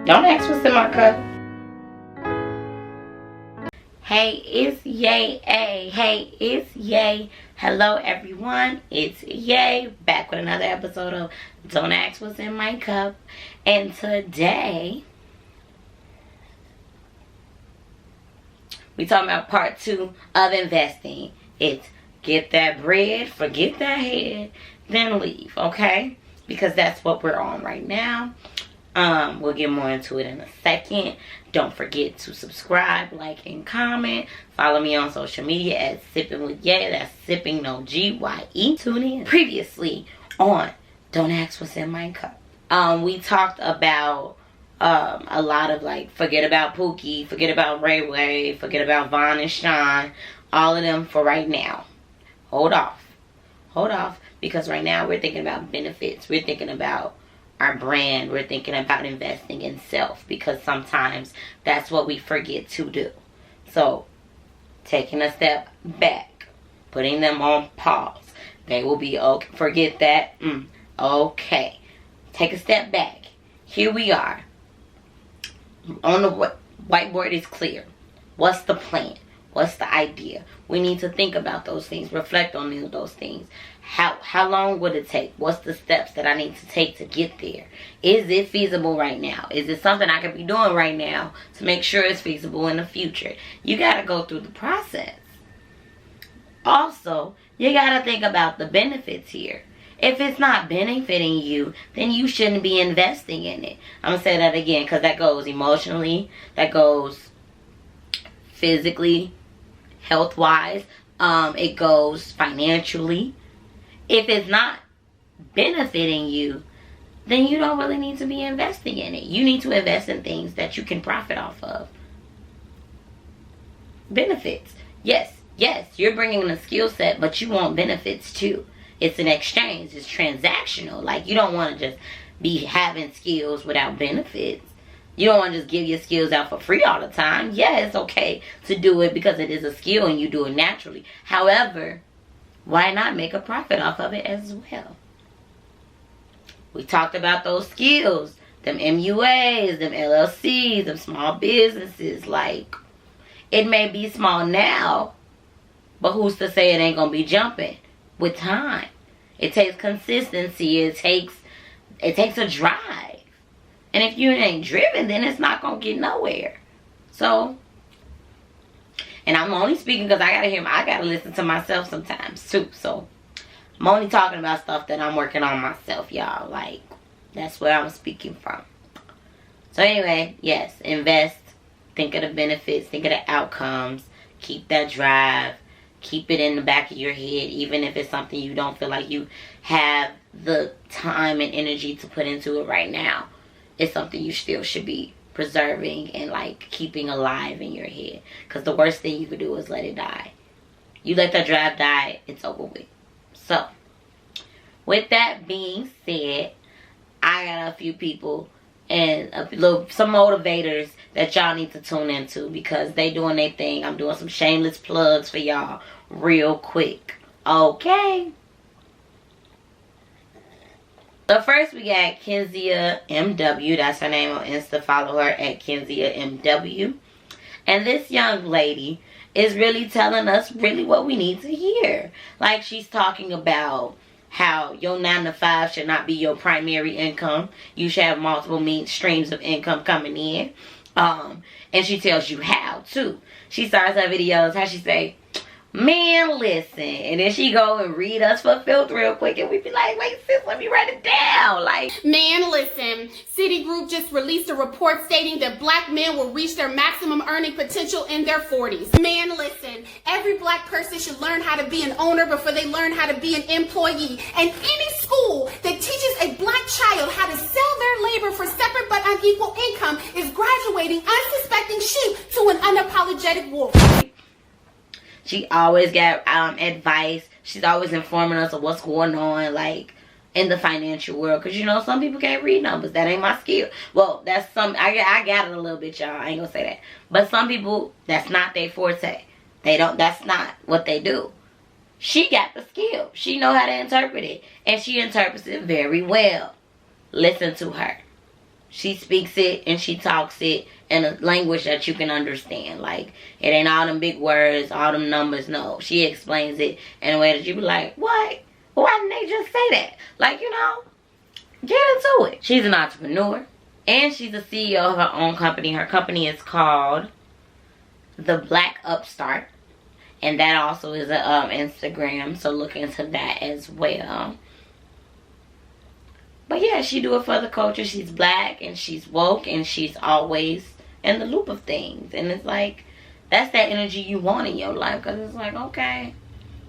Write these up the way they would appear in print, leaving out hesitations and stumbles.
Don't ask what's in my cup. Hey, it's Yay. Hey, it's Yay. Hello, everyone. It's Yay. Back with another episode of Don't Ask What's in My Cup. And today, we talking about part 2 of investing. It's get that bread, forget that head, then leave, okay? Because that's what we're on right now. We'll get more into it in a second. Don't forget to subscribe, like, and comment. Follow me on social media at Sipping with Ye. That's Sipping No G-Y-E. Tune in. Previously on Don't Ask What's in My Cup. We talked about a lot of like forget about Pookie, forget about Ray Ray, forget about Vaughn and Sean. All of them for right now. Hold off, because right now we're thinking about benefits. We're thinking about our brand. We're thinking about investing in self, because sometimes that's what we forget to do. So taking a step back, putting them on pause. They will be okay. Forget that. Okay, take a step back. Here we are. On the whiteboard is clear. What's the plan? What's the idea? We need to think about those things. Reflect on those things. How long would it take? What's the steps that I need to take to get there? Is it feasible right now? Is it something I could be doing right now to make sure it's feasible in the future? You got to go through the process. Also, you got to think about the benefits here. If it's not benefiting you, then you shouldn't be investing in it. I'm going to say that again, because that goes emotionally, that goes physically, health-wise, it goes financially. If it's not benefiting you, then you don't really need to be investing in it. You need to invest in things that you can profit off of. Benefits. Yes, you're bringing in a skill set, but you want benefits too. It's an exchange. It's transactional. Like, you don't want to just be having skills without benefits. You don't want to just give your skills out for free all the time. Yeah, it's okay to do it because it is a skill and you do it naturally. However, why not make a profit off of it as well? We talked about those skills, them MUAs, them LLCs, them small businesses. Like, it may be small now, but who's to say it ain't going to be jumping with time? It takes consistency. It takes a drive. And if you ain't driven, then it's not going to get nowhere. So, and I'm only speaking because I got to listen to myself sometimes too. So, I'm only talking about stuff that I'm working on myself, y'all. Like, that's where I'm speaking from. So anyway, yes, invest. Think of the benefits. Think of the outcomes. Keep that drive. Keep it in the back of your head, even if it's something you don't feel like you have the time and energy to put into it right now. It's something you still should be preserving and like keeping alive in your head. Because the worst thing you could do is let it die. You let that drive die, it's over with. So, with that being said, I got a few people and some motivators that y'all need to tune into, because they doing their thing. I'm doing some shameless plugs for y'all real quick. Okay. So first we got Kenzia Mw. That's her name on Insta. Follow her at Kenzia Mw. And this young lady is really telling us really what we need to hear. Like, she's talking about how your 9 to 5 should not be your primary income. You should have multiple streams of income coming in. And she tells you how too. She starts her videos, how she say, man, listen. And then she go and read us for filth real quick. And we be like, wait, sis, let me write it down. Like, man, listen. Citigroup just released a report stating that black men will reach their maximum earning potential in their 40s. Man, listen. Every black person should learn how to be an owner before they learn how to be an employee. And any school that teaches a black child how to sell their labor for separate but unequal income is graduating unsuspecting sheep to an unapologetic wolf. She always got advice. She's always informing us of what's going on, like, in the financial world. Because, you know, some people can't read numbers. That ain't my skill. Well, that's I got it a little bit, y'all. I ain't gonna say that. But some people, that's not their forte. That's not what they do. She got the skill. She know how to interpret it. And she interprets it very well. Listen to her. she speaks it and she talks it in a language that you can understand. Like, it ain't all them big words, all them numbers. No, she explains it in a way that you be like, what? Why didn't they just say that? Like, you know, get into it. She's an entrepreneur and she's a CEO of her own company. Her company is called The Black Upstart, and that also is a Instagram, so look into that as well. But yeah, she do it for the culture. She's black and she's woke and she's always in the loop of things. And it's like, that's that energy you want in your life. Because it's like, okay,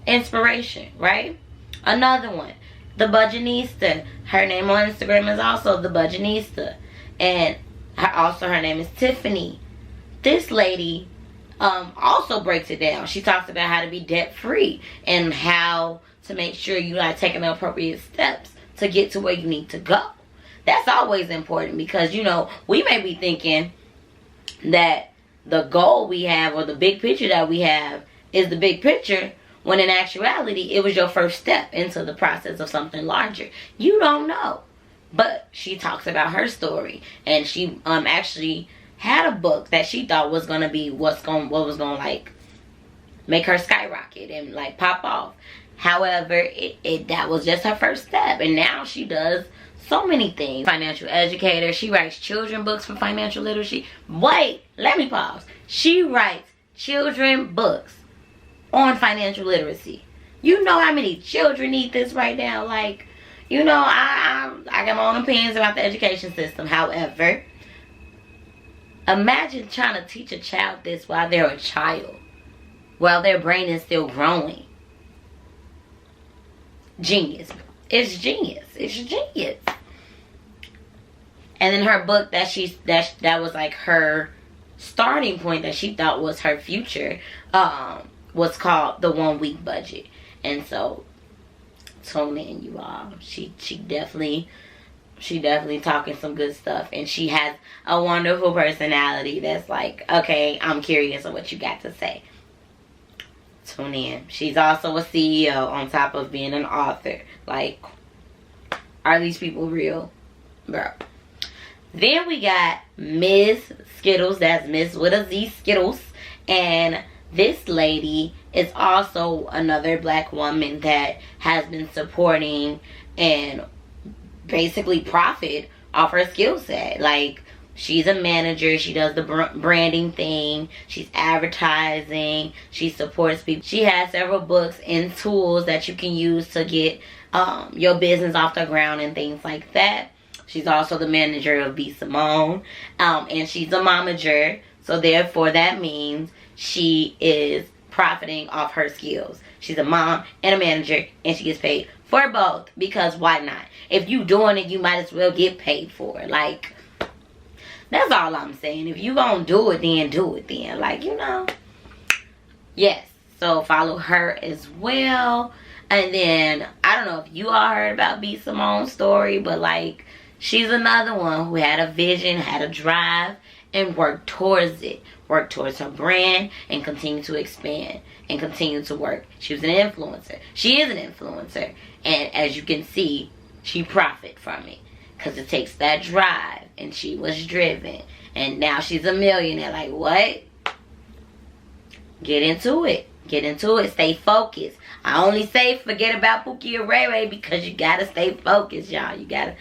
inspiration, right? Another one, the budgenista. Her name on Instagram is also the budgenista. And her name is Tiffany. This lady also breaks it down. She talks about how to be debt free and how to make sure you are taking the appropriate steps to get to where you need to go. That's always important because, you know, we may be thinking that the goal we have or the big picture that we have is the big picture, when in actuality it was your first step into the process of something larger. You don't know. But she talks about her story, and she actually had a book that she thought was gonna be what was gonna like make her skyrocket and like pop off. However, that was just her first step, and now she does so many things. Financial educator. She writes children books for financial literacy. Wait, let me pause. She writes children books on financial literacy. You know how many children need this right now? Like, you know, I got my own opinions about the education system. However, imagine trying to teach a child this while they're a child, while their brain is still growing. Genius. It's genius. It's genius. And then her book that was like her starting point, that she thought was her future, was called The 1 Week Budget. And so tune in, you all. She definitely talking some good stuff, and she has a wonderful personality that's like, okay, I'm curious of what you got to say. Tune in. She's also a CEO on top of being an author. Like, are these people real? Bro. Then we got Ms. Skittles. That's Miss with a Z, Skittles. And this lady is also another black woman that has been supporting and basically profit off her skill set. Like, she's a manager. She does the branding thing. She's advertising. She supports people. She has several books and tools that you can use to get your business off the ground and things like that. She's also the manager of B. Simone. And she's a momager. So therefore that means she is profiting off her skills. She's a mom and a manager, and she gets paid for both, because why not? If you doing it, you might as well get paid for it. Like, that's all I'm saying. If you gonna do it, then do it then. Like, you know. Yes. So follow her as well. And then, I don't know if you all heard about B. Simone's story, but like, she's another one who had a vision, had a drive, and worked towards it. Worked towards her brand and continue to expand and continue to work. She was an influencer. She is an influencer. And as you can see, she profit from it. Because it takes that drive. And she was driven. And now she's a millionaire. Like, what? Get into it. Get into it. Stay focused. I only say forget about Pookie and Ray Ray because you gotta stay focused, y'all. You gotta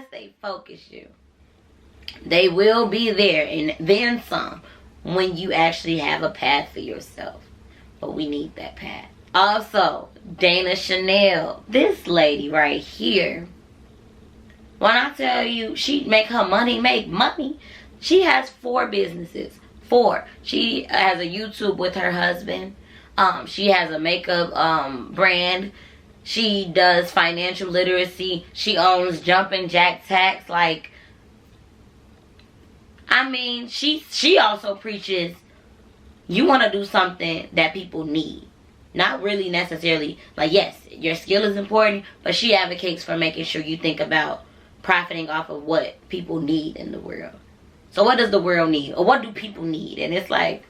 stay focused, you. They will be there and then some when you actually have a path for yourself. But we need that path. Also, Dana Chanel. This lady right here. When I tell you she make her money make money, she has 4 businesses. 4. She has a YouTube with her husband. She has a makeup brand. She does financial literacy. She owns Jumpin' Jack Tax. Like, I mean, she also preaches you want to do something that people need. Not really necessarily, like, yes, your skill is important, but she advocates for making sure you think about profiting off of what people need in the world. So what does the world need? Or what do people need? And it's like,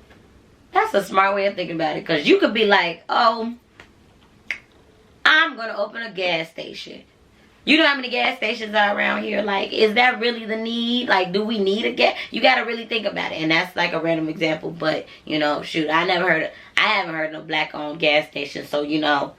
that's a smart way of thinking about it. Because you could be like, oh, I'm going to open a gas station. You know how many gas stations are around here? Like, is that really the need? Like, do we need a gas? You got to really think about it. And that's like a random example. But, you know, shoot, I haven't heard of black-owned gas station. So, you know,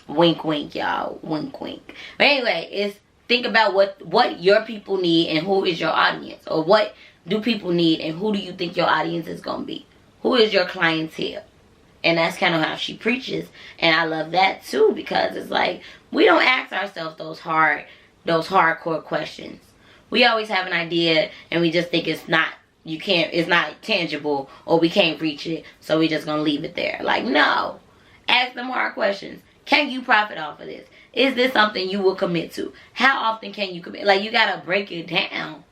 wink, wink, y'all. Wink, wink. But anyway, it's think about what your people need and who is your audience. Or what do people need and who do you think your audience is going to be? Who is your clientele? And that's kind of how she preaches. And I love that too, because it's like, we don't ask ourselves those hardcore questions. We always have an idea and we just think it's not tangible, or we can't reach it, so we just gonna leave it there. Like, no. Ask them hard questions. Can you profit off of this? Is this something you will commit to? How often can you commit? Like, you gotta break it down.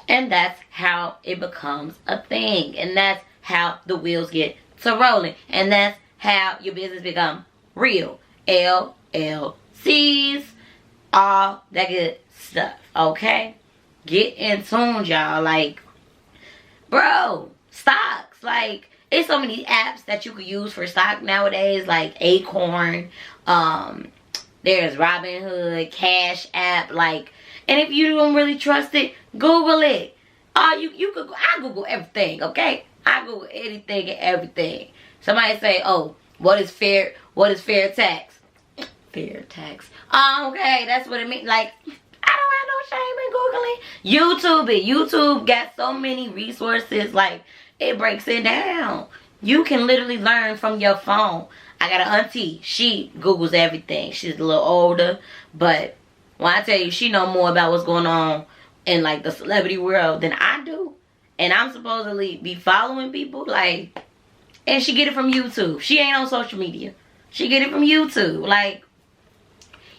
And that's how it becomes a thing. And that's how the wheels get to rolling. And that's how your business become real. LLCs, all that good stuff. Okay? Get in tune, y'all. Like, bro, stocks. Like, it's so many apps that you could use for stock nowadays. Like Acorn. There's Robinhood, Cash App. Like, and if you don't really trust it, Google it. I Google everything, okay? I Google anything and everything. Somebody say, oh, what is fair tax? Fair tax. Okay, that's what it means. Like, I don't have no shame in Googling. YouTube it. YouTube got so many resources. Like, it breaks it down. You can literally learn from your phone. I got an auntie. She Googles everything. She's a little older. But when I tell you, she know more about what's going on in, like, the celebrity world than I do. And I'm supposedly be following people. Like, and she get it from YouTube. She ain't on social media. She get it from YouTube. Like,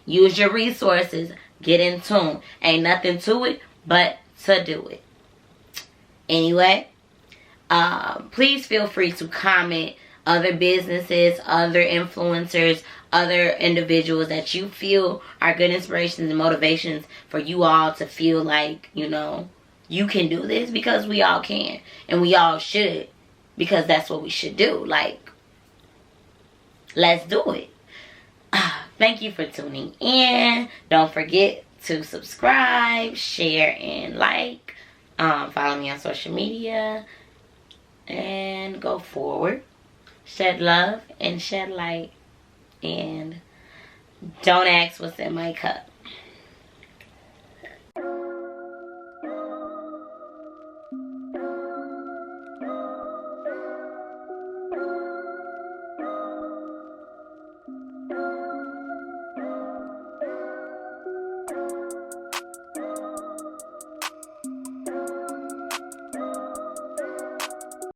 use your resources. Get in tune. Ain't nothing to it but to do it. Anyway, please feel free to comment other businesses, other influencers, other individuals that you feel are good inspirations and motivations for you all to feel like, you know, you can do this, because we all can. And we all should, because that's what we should do. Like, let's do it. Thank you for tuning in. Don't forget to subscribe, share, and like. Follow me on social media. And go forward. Shed love and shed light. And don't ask what's in my cup.